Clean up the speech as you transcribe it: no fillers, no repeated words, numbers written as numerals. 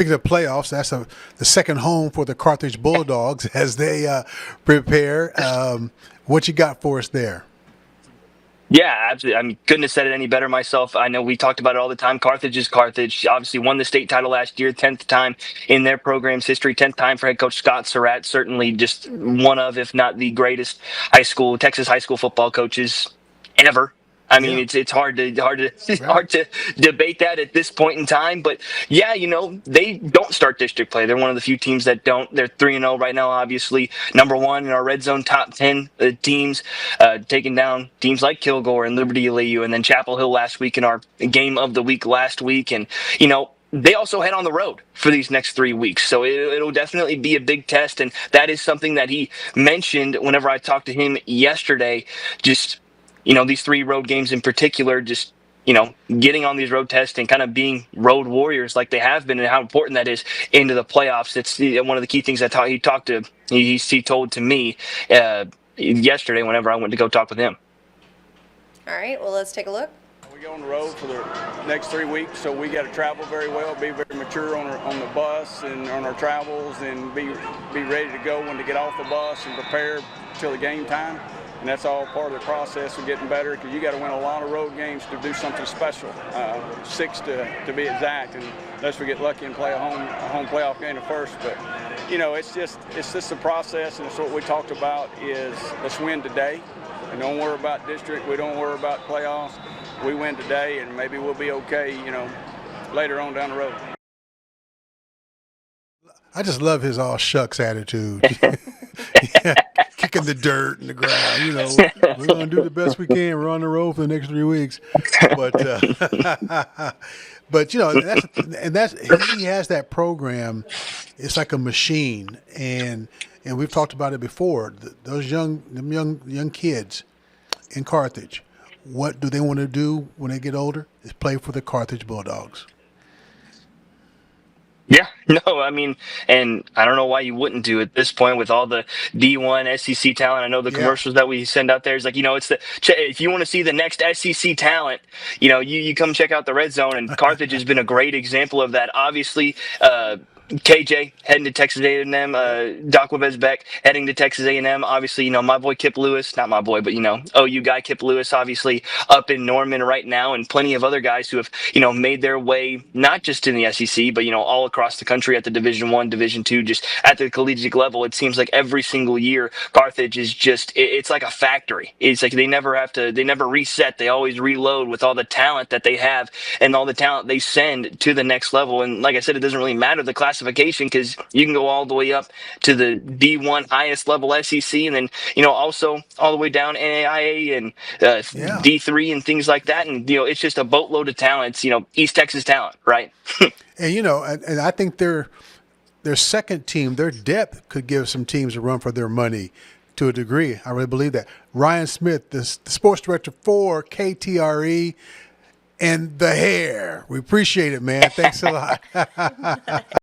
Speaking of playoffs, that's the second home for the Carthage Bulldogs as they prepare. What you got for us there? Yeah, absolutely. I mean, couldn't have said it any better myself. I know we talked about it all the time. Carthage is Carthage. Obviously won the state title last year, 10th time in their program's history, 10th time for head coach Scott Surratt. Certainly just one of, if not the greatest Texas high school football coaches ever. I mean, Yeah, it's right. hard to debate that at this point in time. But yeah, they don't start district play. They're one of the few teams that don't. They're 3-0 right now, obviously number one in our red zone top 10 teams, taking down teams like Kilgore and Liberty LAU, and then Chapel Hill last week in our game of the week last week. And they also head on the road for these next 3 weeks. So it'll definitely be a big test. And that is something that he mentioned whenever I talked to him yesterday. Just these 3 road games in particular, just getting on these road tests and kind of being road warriors like they have been, and how important that is into the playoffs. It's one of the key things that he told to me yesterday whenever I went to go talk with him. All right, well, let's take a look. We go on the road for the next 3 weeks, so we got to travel very well, be very mature on the bus and on our travels, and be ready to go when to get off the bus and prepare till the game time. And that's all part of the process of getting better, because you got to win a lot of road games to do something special, 6 to be exact, and unless we get lucky and play a home playoff game at first. But it's just a process, and it's what we talked about is let's win today, and don't worry about district. We don't worry about playoffs. We win today, and maybe we'll be okay, later on down the road. I just love his all shucks attitude. Yeah, kicking the dirt and the ground. We're gonna do the best we can. We're on the road for the next 3 weeks, but but he has that program. It's like a machine, and we've talked about it before. Those young kids in Carthage, what do they want to do when they get older? Is play for the Carthage Bulldogs. Yeah, no, I mean, and I don't know why you wouldn't do at this point with all the D1 SEC talent. I know the Yeah. commercials that we send out there is like, it's if you want to see the next SEC talent, you come check out the Red Zone, and Carthage has been a great example of that. Obviously, KJ heading to Texas A&M, Doc Beck heading to Texas A&M. Obviously, my boy Kip Lewis, not my boy, but OU guy Kip Lewis, obviously up in Norman right now, and plenty of other guys who have made their way not just in the SEC, but all across the country at the Division I, Division II, just at the collegiate level. It seems like every single year Carthage is it's like a factory. It's like they never reset. They always reload with all the talent that they have and all the talent they send to the next level. And like I said, it doesn't really matter the classification, because you can go all the way up to the D1 highest level SEC, and then also all the way down NAIA and Yeah. D3 and things like that. And it's just a boatload of talent. It's East Texas talent, right? And and I think their second team, their depth could give some teams a run for their money to a degree. I really believe that. Ryan Smith, the sports director for KTRE, and the hair. We appreciate it, man. Thanks a lot.